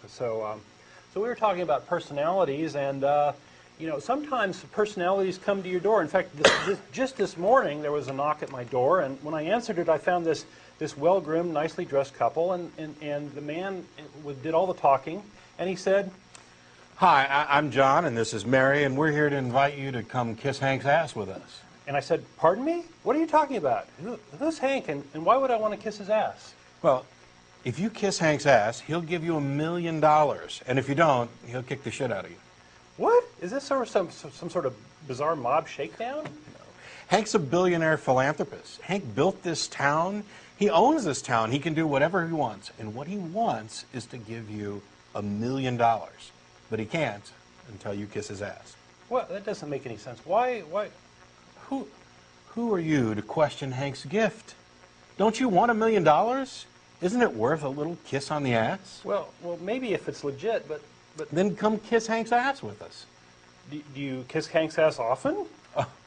So we were talking about personalities, and sometimes personalities come to your door. In fact, just this morning there was a knock at my door, and when I answered it, I found this well-groomed, nicely dressed couple, and the man did all the talking, and he said, "Hi, I'm John, and this is Mary, and we're here to invite you to come kiss Hank's ass with us." And I said, "Pardon me? What are you talking about? Who's Hank, and why would I want to kiss his ass?" Well, if you kiss Hank's ass, he'll give you $1 million, and if you don't, he'll kick the shit out of you. What? Is this some sort of bizarre mob shakedown? No. Hank's a billionaire philanthropist. Hank built this town. He owns this town. He can do whatever he wants, and what he wants is to give you $1 million, but he can't until you kiss his ass. Well, that doesn't make any sense. Why? Who are you to question Hank's gift? Don't you want $1 million? Isn't it worth a little kiss on the ass? Well, maybe if it's legit, but then come kiss Hank's ass with us. Do you kiss Hank's ass often?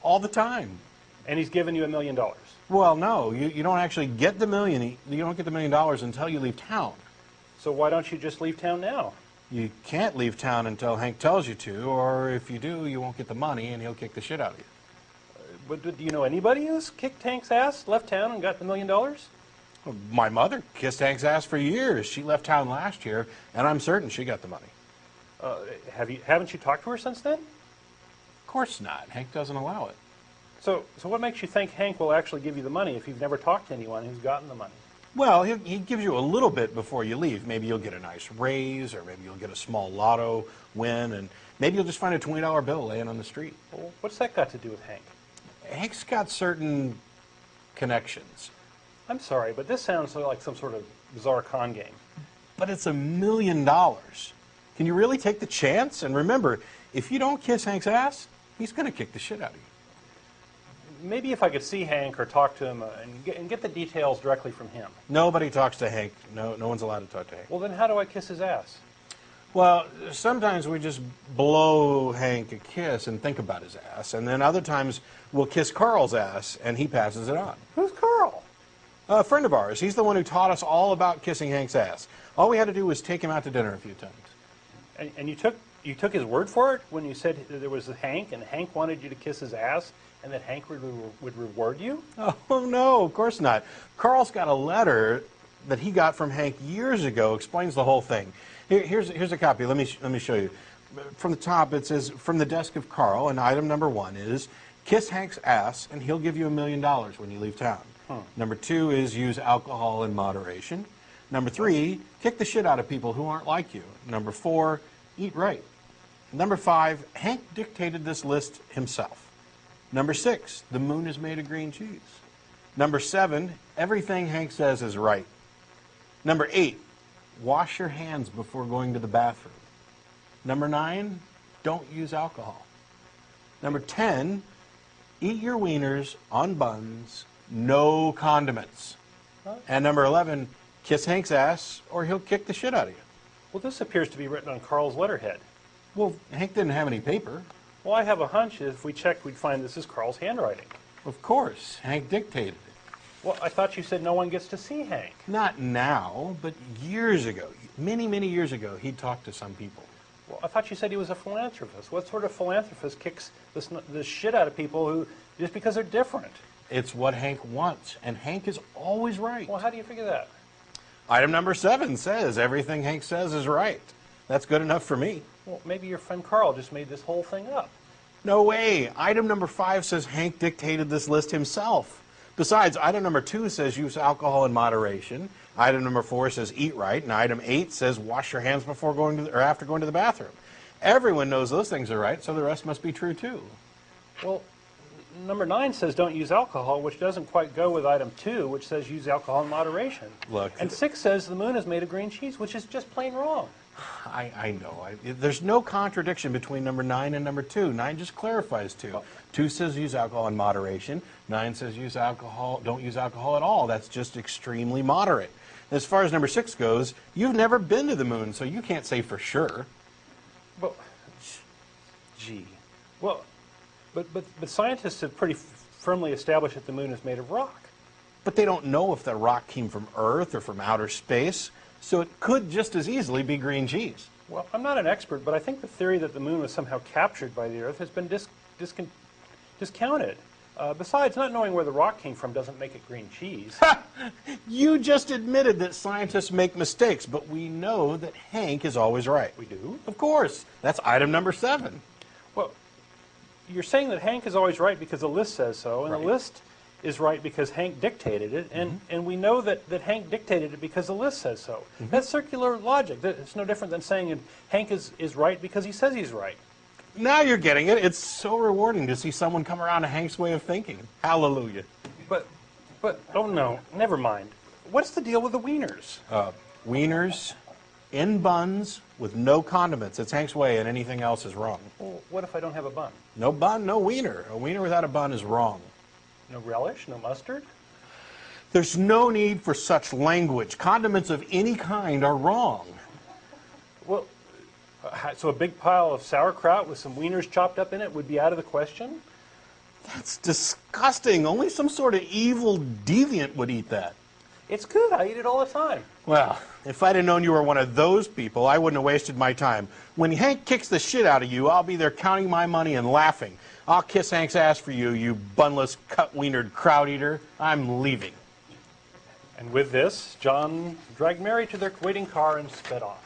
All the time. And he's given you $1 million. Well, no, you don't actually get the million. You don't get the $1 million until you leave town. So why don't you just leave town now? You can't leave town until Hank tells you to, or if you do, you won't get the money, and he'll kick the shit out of you. But do you know anybody who's kicked Hank's ass, left town, and got the $1 million? My mother kissed Hank's ass for years. She left town last year, and I'm certain she got the money. Haven't you talked to her since then? Of course not. Hank doesn't allow it. So what makes you think Hank will actually give you the money if you've never talked to anyone who's gotten the money? Well, he gives you a little bit before you leave. Maybe you'll get a nice raise, or maybe you'll get a small lotto win, and maybe you'll just find a $20 bill laying on the street. Well, what's that got to do with Hank? Hank's got certain connections. I'm sorry, but this sounds like some sort of bizarre con game. But it's $1 million. Can you really take the chance? And remember, if you don't kiss Hank's ass, he's going to kick the shit out of you. Maybe if I could see Hank or talk to him and get the details directly from him. Nobody talks to Hank. No one's allowed to talk to Hank. Well, then how do I kiss his ass? Well, sometimes we just blow Hank a kiss and think about his ass, and then other times we'll kiss Carl's ass and he passes it on. Who's Carl? A friend of ours. He's the one who taught us all about kissing Hank's ass. All we had to do was take him out to dinner a few times. And you took his word for it when you said there was a Hank and Hank wanted you to kiss his ass and that Hank would reward you? Oh, no, of course not. Carl's got a letter that he got from Hank years ago, explains the whole thing. Here's a copy. Let me show you. From the top, it says, "From the desk of Carl," and item number 1 is, "Kiss Hank's ass, and he'll give you $1 million when you leave town." Number 2 is, "Use alcohol in moderation." Number 3, "Kick the shit out of people who aren't like you." Number 4, "Eat right." Number 5, Hank dictated this list himself. Number 6, "The moon is made of green cheese." Number 7, "Everything Hank says is right." Number 8, "Wash your hands before going to the bathroom." Number 9, "Don't use alcohol." Number 10, "Eat your wieners on buns, no condiments." And number 11, "Kiss Hank's ass or he'll kick the shit out of you." Well, this appears to be written on Carl's letterhead. Well, Hank didn't have any paper. Well, I have a hunch if we checked, we'd find this is Carl's handwriting. Of course, Hank dictated it. Well, I thought you said no one gets to see Hank. Not now, but years ago, many, many years ago, he talked to some people. Well, I thought you said he was a philanthropist. What sort of philanthropist kicks this shit out of people who just because they're different? It's what Hank wants, and Hank is always right. Well, how do you figure that? Item number 7 says, "Everything Hank says is right." That's good enough for me. Well, maybe your friend Carl just made this whole thing up. No way. Item number 5 says Hank dictated this list himself. Besides, item number 2 says use alcohol in moderation. Item number 4 says eat right, and item 8 says wash your hands before going to or after going to the bathroom. Everyone knows those things are right, so the rest must be true too. Well, number 9 says don't use alcohol, which doesn't quite go with item 2, which says use alcohol in moderation. Look, and 6 says the moon is made of green cheese, which is just plain wrong. I know. There's no contradiction between number 9 and number 2. 9 just clarifies 2. 2 says use alcohol in moderation. 9 says don't use alcohol at all. That's just extremely moderate. As far as number 6 goes, you've never been to the moon, so you can't say for sure. Well, gee. Well, but scientists have pretty firmly established that the moon is made of rock. But they don't know if the rock came from Earth or from outer space. So it could just as easily be green cheese. Well, I'm not an expert, but I think the theory that the moon was somehow captured by the Earth has been discounted. Besides, not knowing where the rock came from doesn't make it green cheese. You just admitted that scientists make mistakes, but we know that Hank is always right. We do? Of course. That's item number 7. Well, you're saying that Hank is always right because the list says so, and Right. the list is right because Hank dictated it, and we know that Hank dictated it because the list says so. That's circular logic. It's no different than saying Hank is right because he says he's right. Now you're getting it. It's so rewarding to see someone come around to Hank's way of thinking. Hallelujah. But, oh no, never mind. What's the deal with the wieners? Wieners in buns with no condiments. It's Hank's way, and anything else is wrong. Well, what if I don't have a bun? No bun, no wiener. A wiener without a bun is wrong. No relish? No mustard? There's no need for such language. Condiments of any kind are wrong. Well, so a big pile of sauerkraut with some wieners chopped up in it would be out of the question? That's disgusting. Only some sort of evil deviant would eat that. It's good. I eat it all the time. Well, if I'd have known you were one of those people, I wouldn't have wasted my time. When Hank kicks the shit out of you, I'll be there counting my money and laughing. I'll kiss Hank's ass for you, you bunless, cut-wienered crowd eater. I'm leaving. And with this, John dragged Mary to their waiting car and sped off.